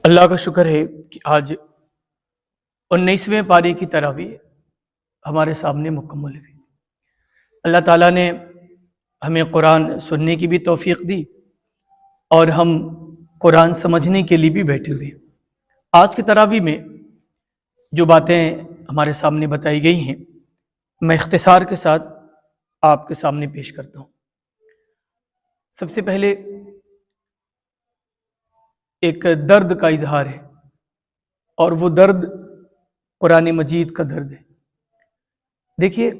اللہ کا شکر ہے کہ آج 19ویں پارے کی تراویح ہمارے سامنے مکمل ہوئی۔ اللہ تعالیٰ نے ہمیں قرآن سننے کی بھی توفیق دی اور ہم قرآن سمجھنے کے لیے بھی بیٹھے ہوئے ہیں۔ آج کی تراویح میں جو باتیں ہمارے سامنے بتائی گئی ہیں میں اختصار کے ساتھ آپ کے سامنے پیش کرتا ہوں۔ سب سے پہلے ایک درد کا اظہار ہے اور وہ درد قرآن مجید کا درد ہے۔ دیکھیے،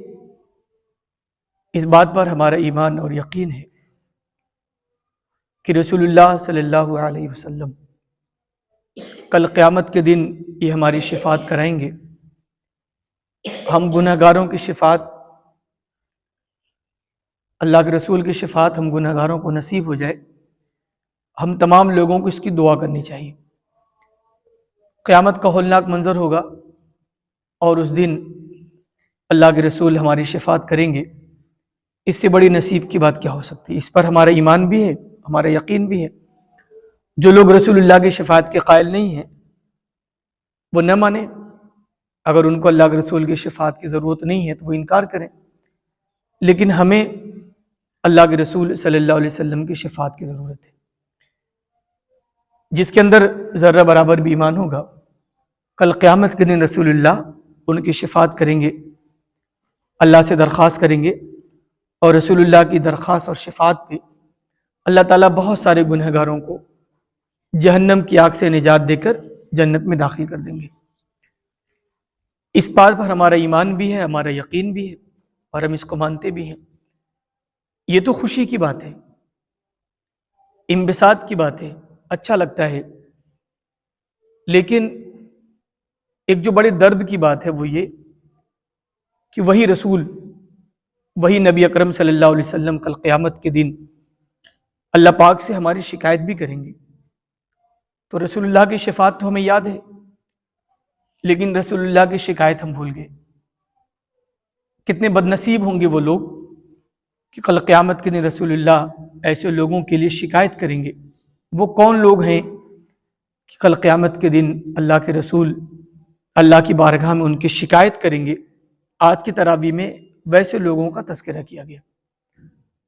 اس بات پر ہمارا ایمان اور یقین ہے کہ رسول اللہ صلی اللہ علیہ وسلم کل قیامت کے دن یہ ہماری شفاعت کرائیں گے۔ ہم گناہ گاروں کی شفاعت، اللہ کے رسول کی شفاعت ہم گناہ گاروں کو نصیب ہو جائے، ہم تمام لوگوں کو اس کی دعا کرنی چاہیے۔ قیامت کا ہولناک منظر ہوگا اور اس دن اللہ کے رسول ہماری شفاعت کریں گے۔ اس سے بڑی نصیب کی بات کیا ہو سکتی ہے؟ اس پر ہمارا ایمان بھی ہے، ہمارا یقین بھی ہے۔ جو لوگ رسول اللہ کی شفاعت کے قائل نہیں ہیں وہ نہ مانیں، اگر ان کو اللہ کے رسول کی شفاعت کی ضرورت نہیں ہے تو وہ انکار کریں، لیکن ہمیں اللہ کے رسول صلی اللہ علیہ وسلم کی شفاعت کی ضرورت ہے۔ جس کے اندر ذرہ برابر بھی ایمان ہوگا، کل قیامت کے دن رسول اللہ ان کی شفاعت کریں گے، اللہ سے درخواست کریں گے، اور رسول اللہ کی درخواست اور شفاعت پہ اللہ تعالیٰ بہت سارے گنہگاروں گاروں کو جہنم کی آگ سے نجات دے کر جنت میں داخل کر دیں گے۔ اس بات پر ہمارا ایمان بھی ہے، ہمارا یقین بھی ہے اور ہم اس کو مانتے بھی ہیں۔ یہ تو خوشی کی بات ہے، انبساط کی بات ہے، اچھا لگتا ہے، لیکن ایک جو بڑے درد کی بات ہے وہ یہ کہ وہی رسول، وہی نبی اکرم صلی اللہ علیہ وسلم کل قیامت کے دن اللہ پاک سے ہماری شکایت بھی کریں گے۔ تو رسول اللہ کی شفاعت تو ہمیں یاد ہے، لیکن رسول اللہ کی شکایت ہم بھول گئے۔ کتنے بدنصیب ہوں گے وہ لوگ کہ کل قیامت کے دن رسول اللہ ایسے لوگوں کے لیے شکایت کریں گے۔ وہ کون لوگ ہیں کہ کل قیامت کے دن اللہ کے رسول اللہ کی بارگاہ میں ان کی شکایت کریں گے؟ آج کی تراویح میں ویسے لوگوں کا تذکرہ کیا گیا،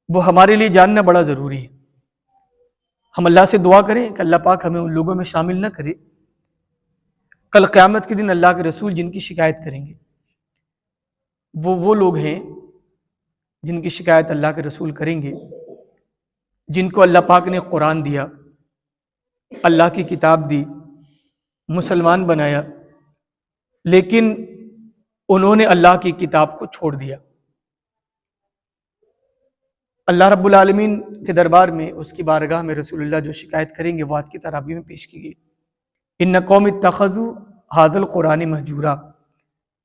وہ ہمارے لیے جاننا بڑا ضروری ہے۔ ہم اللہ سے دعا کریں کہ اللہ پاک ہمیں ان لوگوں میں شامل نہ کرے۔ کل قیامت کے دن اللہ کے رسول جن کی شکایت کریں گے وہ لوگ ہیں جن کی شکایت اللہ کے رسول کریں گے، جن کو اللہ پاک نے قرآن دیا، اللہ کی کتاب دی، مسلمان بنایا، لیکن انہوں نے اللہ کی کتاب کو چھوڑ دیا۔ اللہ رب العالمین کے دربار میں، اس کی بارگاہ میں رسول اللہ جو شکایت کریں گے وہ آج کی تراویح میں پیش کی گئی۔ ان قوم اتخذوا ھذا القرآن مہجورا،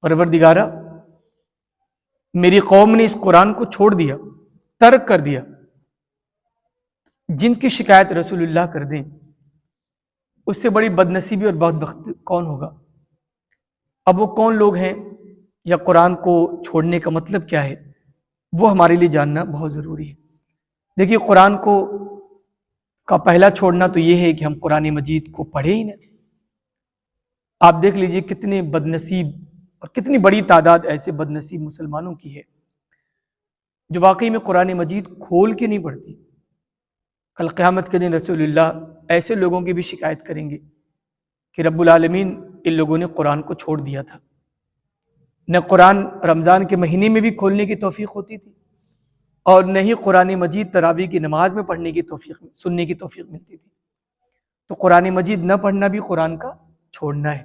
پروردگارا میری قوم نے اس قرآن کو چھوڑ دیا، ترک کر دیا۔ جن کی شکایت رسول اللہ کر دیں اس سے بڑی بدنصیبی اور بدبخت کون ہوگا؟ اب وہ کون لوگ ہیں یا قرآن کو چھوڑنے کا مطلب کیا ہے، وہ ہمارے لیے جاننا بہت ضروری ہے۔ دیکھیے، قرآن کا پہلا چھوڑنا تو یہ ہے کہ ہم قرآن مجید کو پڑھیں ہی نہ۔ آپ دیکھ لیجئے کتنے بدنصیب اور کتنی بڑی تعداد ایسے بدنصیب مسلمانوں کی ہے جو واقعی میں قرآن مجید کھول کے نہیں پڑھتی۔ کل قیامت کے دن رسول اللہ ایسے لوگوں کی بھی شکایت کریں گے کہ رب العالمین ان لوگوں نے قرآن کو چھوڑ دیا تھا۔ نہ قرآن رمضان کے مہینے میں بھی کھولنے کی توفیق ہوتی تھی اور نہ ہی قرآن مجید تراویح کی نماز میں پڑھنے کی توفیق، سننے کی توفیق ملتی تھی۔ تو قرآن مجید نہ پڑھنا بھی قرآن کا چھوڑنا ہے۔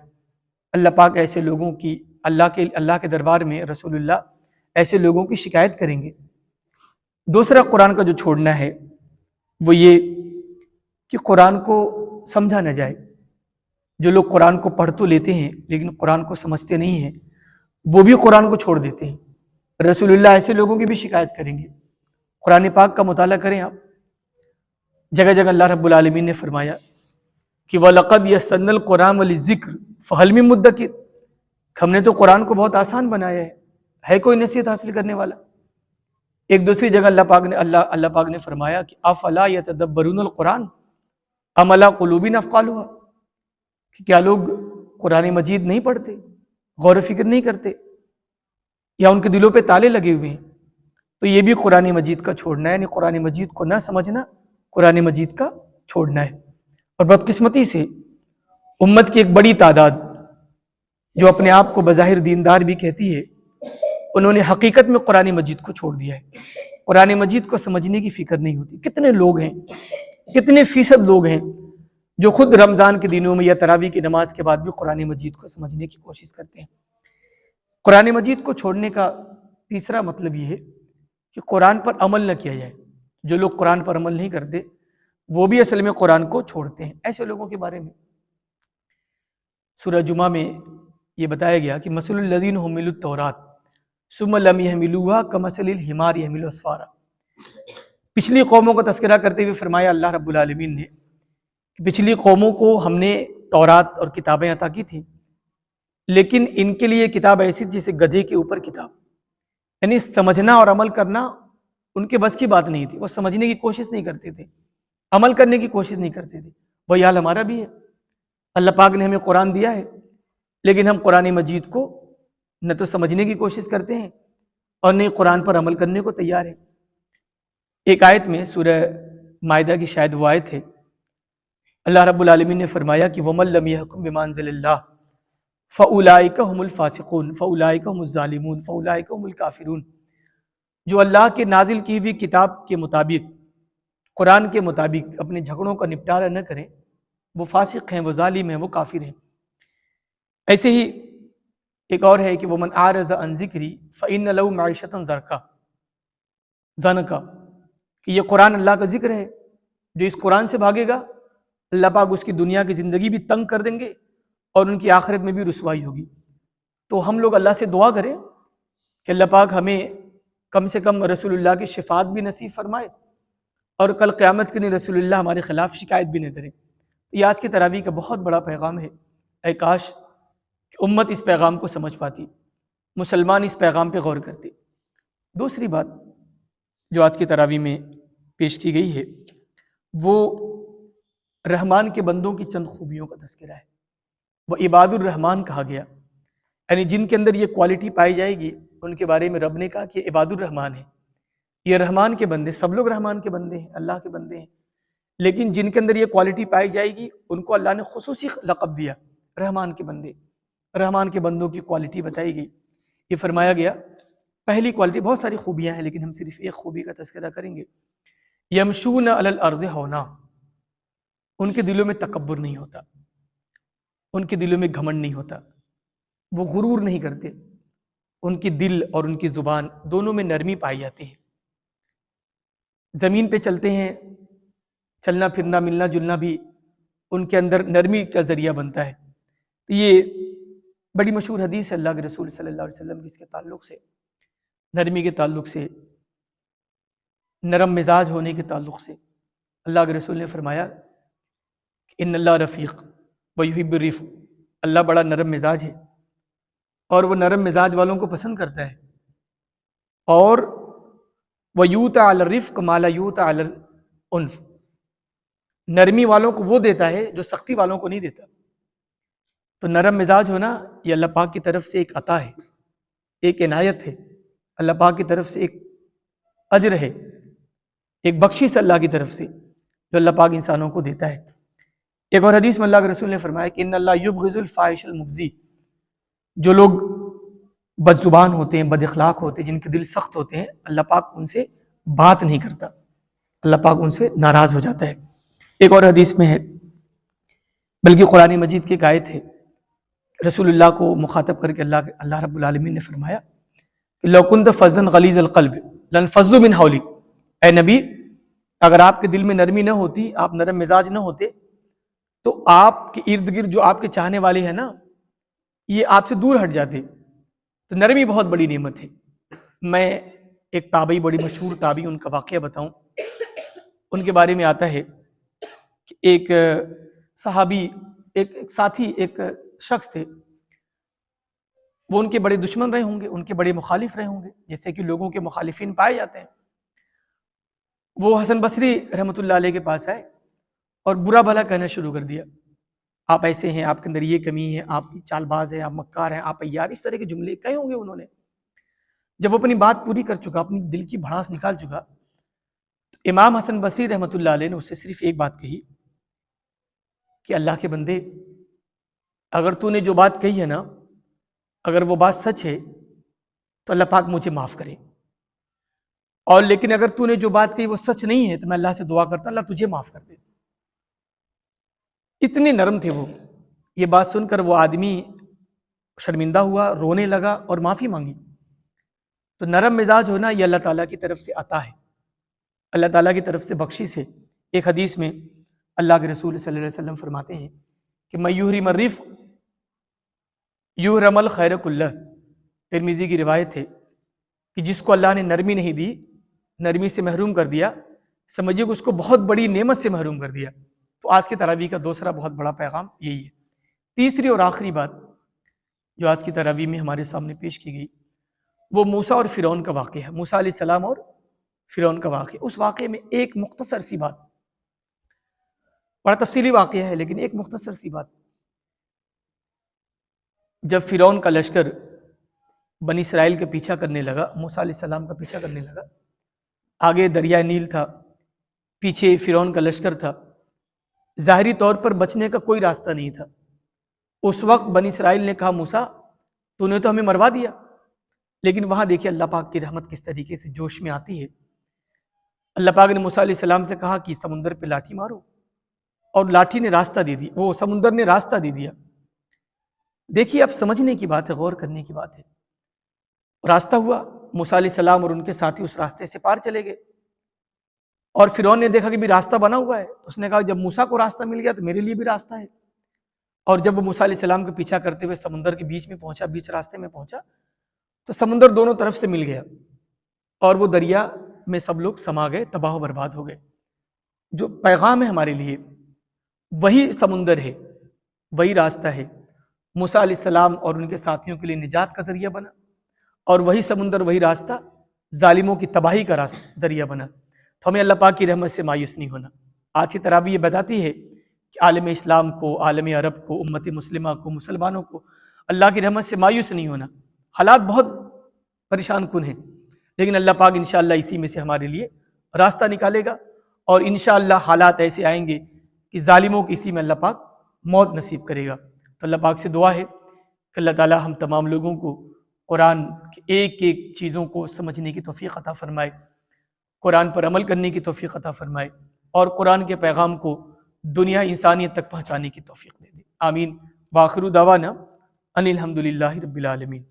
اللہ پاک ایسے لوگوں کی اللہ کے دربار میں رسول اللہ ایسے لوگوں کی شکایت کریں گے۔ دوسرا قرآن کا جو چھوڑنا ہے وہ یہ کہ قرآن کو سمجھا نہ جائے۔ جو لوگ قرآن کو پڑھ تو لیتے ہیں لیکن قرآن کو سمجھتے نہیں ہیں، وہ بھی قرآن کو چھوڑ دیتے ہیں۔ رسول اللہ ایسے لوگوں کی بھی شکایت کریں گے۔ قرآن پاک کا مطالعہ کریں آپ، جگہ جگہ اللہ رب العالمین نے فرمایا کہ وَلَقَدْ يَسَّرْنَا الْقُرْآنَ لِلذِّكْرِ فَهَلْ مِن مُدَّكِرٍ، ہم نے تو قرآن کو بہت آسان بنایا ہے کوئی نصیحت حاصل کرنے والا؟ ایک دوسری جگہ اللہ پاک نے فرمایا کہ افلا یتدبرون القرآن ام علی قلوب اقفالها، کہ کیا لوگ قرآن مجید نہیں پڑھتے، غور و فکر نہیں کرتے، یا ان کے دلوں پہ تالے لگے ہوئے ہیں؟ تو یہ بھی قرآن مجید کا چھوڑنا ہے، یعنی قرآن مجید کو نہ سمجھنا قرآن مجید کا چھوڑنا ہے۔ اور بدقسمتی سے امت کی ایک بڑی تعداد جو اپنے آپ کو بظاہر دیندار بھی کہتی ہے، انہوں نے حقیقت میں قرآن مجید کو چھوڑ دیا ہے۔ قرآن مجید کو سمجھنے کی فکر نہیں ہوتی۔ کتنے لوگ ہیں، کتنے فیصد لوگ ہیں جو خود رمضان کے دنوں میں یا تراویح کی نماز کے بعد بھی قرآن مجید کو سمجھنے کی کوشش کرتے ہیں۔ قرآن مجید کو چھوڑنے کا تیسرا مطلب یہ ہے کہ قرآن پر عمل نہ کیا جائے۔ جو لوگ قرآن پر عمل نہیں کرتے وہ بھی اصل میں قرآن کو چھوڑتے ہیں۔ ایسے لوگوں کے بارے میں سورہ جمعہ میں یہ بتایا گیا کہ مثل الذین حملوا التوراۃ ثم لم يحملوها كمثل الحمار يحمل اسفارا۔ پچھلی قوموں کا تذکرہ کرتے ہوئے فرمایا اللہ رب العالمین نے کہ پچھلی قوموں کو ہم نے تورات اور کتابیں عطا کی تھیں، لیکن ان کے لیے کتاب ایسی تھی جیسے گدھے کے اوپر کتاب، یعنی سمجھنا اور عمل کرنا ان کے بس کی بات نہیں تھی۔ وہ سمجھنے کی کوشش نہیں کرتے تھے، عمل کرنے کی کوشش نہیں کرتے تھے۔ وہی حال ہمارا بھی ہے۔ اللہ پاک نے ہمیں قرآن دیا ہے، لیکن ہم قرآن مجید کو نہ تو سمجھنے کی کوشش کرتے ہیں اور نہ قرآن پر عمل کرنے کو تیار ہیں۔ ایک آیت میں سورہ مائدہ کی شاید وہ آیت ہے، اللہ رب العالمین نے فرمایا کہ وَمَن لَّمْ يَحْكُم بِمَا أَنزَلَ اللَّهُ فَأُولَٰئِكَ هُمُ الْفَاسِقُونَ فَأُولَٰئِكَ هُمُ الظَّالِمُونَ فَأُولَٰئِكَ هُمُ الْكَافِرُونَ۔ جو اللہ کے نازل کی ہوئی کتاب کے مطابق، قرآن کے مطابق اپنے جھگڑوں کا نپٹارہ نہ کریں، وہ فاسق ہیں، وہ ظالم ہیں، وہ کافر ہیں۔ ایسے ہی ایک اور ہے کہ وَمَنْ أَعْرَضَ عَنْ ذِكْرِي فَإِنَّ لَهُ مَعِيشَةً ضَنْكًا، کہ یہ قرآن اللہ کا ذکر ہے، جو اس قرآن سے بھاگے گا اللہ پاک اس کی دنیا کی زندگی بھی تنگ کر دیں گے اور ان کی آخرت میں بھی رسوائی ہوگی۔ تو ہم لوگ اللہ سے دعا کریں کہ اللہ پاک ہمیں کم سے کم رسول اللہ کی شفاعت بھی نصیب فرمائے اور کل قیامت کے دن رسول اللہ ہمارے خلاف شکایت بھی نہ کریں۔ یہ آج کی تراویح کا بہت بڑا پیغام ہے۔ اے کاش کہ امت اس پیغام کو سمجھ پاتی، مسلمان اس پیغام پہ غور کرتے۔ دوسری بات جو آج کی تراویح میں پیش کی گئی ہے وہ رحمان کے بندوں کی چند خوبیوں کا تذکرہ ہے۔ وہ عباد الرحمان کہا گیا، یعنی جن کے اندر یہ کوالٹی پائی جائے گی ان کے بارے میں رب نے کہا کہ یہ عباد الرحمان ہے، یہ رحمان کے بندے۔ سب لوگ رحمان کے بندے ہیں، اللہ کے بندے ہیں، لیکن جن کے اندر یہ کوالٹی پائی جائے گی ان کو اللہ نے خصوصی لقب دیا رحمان کے بندے۔ رحمان کے بندوں کی کوالٹی بتائی گئی، یہ فرمایا گیا پہلی کوالٹی، بہت ساری خوبیاں ہیں لیکن ہم صرف ایک خوبی کا تذکرہ کریں گے، یمشون علی الارض ہونا، ان کے دلوں میں تکبر نہیں ہوتا، ان کے دلوں میں گھمنڈ نہیں ہوتا، وہ غرور نہیں کرتے، ان کی دل اور ان کی زبان دونوں میں نرمی پائی جاتی ہے۔ زمین پہ چلتے ہیں، چلنا پھرنا ملنا جلنا بھی ان کے اندر نرمی کا ذریعہ بنتا ہے۔ تو یہ بڑی مشہور حدیث ہے اللہ کے رسول صلی اللہ علیہ وسلم کی، اس کے تعلق سے، نرمی کے تعلق سے، نرم مزاج ہونے کے تعلق سے اللہ کے رسول نے فرمایا کہ ان اللہ رفیق ویحب الرفق، اللہ بڑا نرم مزاج ہے اور وہ نرم مزاج والوں کو پسند کرتا ہے، اور وَيُؤْتَى عَلَى الرِّفْقِ مَا لَا يُؤْتَى عَلَى الْعُنْفِ، نرمی والوں کو وہ دیتا ہے جو سختی والوں کو نہیں دیتا۔ تو نرم مزاج ہونا یہ اللہ پاک کی طرف سے ایک عطا ہے، ایک عنایت ہے، اللہ پاک کی طرف سے ایک اجر ہے، ایک بخشش اللہ کی طرف سے جو اللہ پاک انسانوں کو دیتا ہے۔ ایک اور حدیث میں اللہ کے رسول نے فرمایا کہ ان اللہ یبغض الفاحش المبذی، جو لوگ بد زبان ہوتے ہیں، بد اخلاق ہوتے ہیں، جن کے دل سخت ہوتے ہیں، اللہ پاک ان سے بات نہیں کرتا، اللہ پاک ان سے ناراض ہو جاتا ہے۔ ایک اور حدیث میں ہے، بلکہ قرآن مجید کی ایک آیت ہے، رسول اللہ کو مخاطب کر کے اللہ رب العالمین نے فرمایا کہ لو کنت فظا غلیظ القلب لانفضوا من حولک، اے نبی اگر آپ کے دل میں نرمی نہ ہوتی، آپ نرم مزاج نہ ہوتے، تو آپ کے ارد گرد جو آپ کے چاہنے والے ہیں نا یہ آپ سے دور ہٹ جاتے۔ تو نرمی بہت بڑی نعمت ہے۔ میں ایک تابعی، بڑی مشہور تابعی، ان کا واقعہ بتاؤں۔ ان کے بارے میں آتا ہے کہ ایک صحابی، ایک ساتھی، ایک شخص تھے، وہ ان کے بڑے دشمن رہے ہوں گے، ان کے بڑے مخالف رہے ہوں گے، جیسے کہ لوگوں کے مخالفین پائے جاتے ہیں۔ وہ حسن بصری رحمۃ اللہ علیہ کے پاس آئے اور برا بھلا کہنا شروع کر دیا۔ آپ ایسے ہیں، آپ کے اندر یہ کمی ہے، آپ چال باز ہیں، آپ مکار ہیں، آپ عیار، اس طرح کے جملے کہے ہوں گے انہوں نے۔ جب وہ اپنی بات پوری کر چکا، اپنی دل کی بھڑاس نکال چکا، تو امام حسن بصری رحمۃ اللہ علیہ نے اس سے صرف ایک بات کہی کہ اللہ کے بندے، اگر تو نے جو بات کہی ہے نا، اگر وہ بات سچ ہے تو اللہ پاک مجھے معاف کرے، اور لیکن اگر تو نے جو بات کہی وہ سچ نہیں ہے تو میں اللہ سے دعا کرتا ہوں اللہ تجھے معاف کر دے۔ اتنے نرم تھے وہ۔ یہ بات سن کر وہ آدمی شرمندہ ہوا، رونے لگا اور معافی مانگی۔ تو نرم مزاج ہونا یہ اللہ تعالیٰ کی طرف سے عطا ہے، اللہ تعالیٰ کی طرف سے بخشش ہے۔ ایک حدیث میں اللہ کے رسول صلی اللہ علیہ وسلم فرماتے ہیں کہ میں یحرم الرفق یحرم الخیر کلہ، ترمذی کی روایت ہے کہ جس کو اللہ نے نرمی نہیں دی، نرمی سے محروم کر دیا، سمجھیے کہ اس کو بہت بڑی نعمت سے محروم کر دیا۔ تو آج کے تراویح کا دوسرا بہت بڑا پیغام یہی ہے۔ تیسری اور آخری بات جو آج کی تراویح میں ہمارے سامنے پیش کی گئی وہ موسیٰ اور فرعون کا واقعہ ہے، موسیٰ علیہ السلام اور فرعون کا واقعہ۔ اس واقعے میں ایک مختصر سی بات، بڑا تفصیلی واقعہ ہے لیکن ایک مختصر سی بات۔ جب فرعون کا لشکر بنی اسرائیل کا پیچھا کرنے لگا، موسیٰ علیہ السلام کا پیچھا کرنے لگا، آگے دریائے نیل تھا، پیچھے فرعون کا لشکر تھا، ظاہری طور پر بچنے کا کوئی راستہ نہیں تھا۔ اس وقت بنی اسرائیل نے کہا موسیٰ تو نے تو ہمیں مروا دیا، لیکن وہاں دیکھیے اللہ پاک کی رحمت کس طریقے سے جوش میں آتی ہے۔ اللہ پاک نے موسیٰ علیہ السلام سے کہا کہ سمندر پہ لاٹھی مارو، اور لاٹھی نے راستہ دے دیا، وہ سمندر نے راستہ دے دیا۔ دیکھیے اب سمجھنے کی بات ہے، غور کرنے کی بات ہے۔ راستہ ہوا، موسیٰ علیہ السلام اور ان کے ساتھی اس راستے سے پار چلے گئے، اور فرعون نے دیکھا کہ بھی راستہ بنا ہوا ہے، اس نے کہا جب موسیٰ کو راستہ مل گیا تو میرے لیے بھی راستہ ہے۔ اور جب وہ موسیٰ علیہ السلام کا پیچھا کرتے ہوئے سمندر کے بیچ میں پہنچا، بیچ راستے میں پہنچا، تو سمندر دونوں طرف سے مل گیا اور وہ دریا میں سب لوگ سما گئے، تباہ و برباد ہو گئے۔ جو پیغام ہے ہمارے لیے وہی سمندر ہے، وہی راستہ ہے، موسیٰ علیہ السلام اور ان کے ساتھیوں کے لیے نجات کا ذریعہ بنا، اور وہی سمندر، وہی راستہ ظالموں کی تباہی کا ذریعہ بنا۔ تو ہمیں اللہ پاک کی رحمت سے مایوس نہیں ہونا۔ آج کی تراویح یہ بتاتی ہے کہ عالم اسلام کو، عالم عرب کو، امت مسلمہ کو، مسلمانوں کو اللہ کی رحمت سے مایوس نہیں ہونا۔ حالات بہت پریشان کن ہیں، لیکن اللہ پاک انشاءاللہ اسی میں سے ہمارے لیے راستہ نکالے گا، اور انشاءاللہ حالات ایسے آئیں گے کہ ظالموں کی اسی میں اللہ پاک موت نصیب کرے گا۔ تو اللہ پاک سے دعا ہے کہ اللہ تعالی ہم تمام لوگوں کو قرآن کی ایک ایک چیزوں کو سمجھنے کی توفیق عطا فرمائے، قرآن پر عمل کرنے کی توفیق عطا فرمائے، اور قرآن کے پیغام کو دنیا انسانیت تک پہنچانے کی توفیق دے دے۔ آمین۔ وآخر دعوانا ان الحمد للہ رب العالمین۔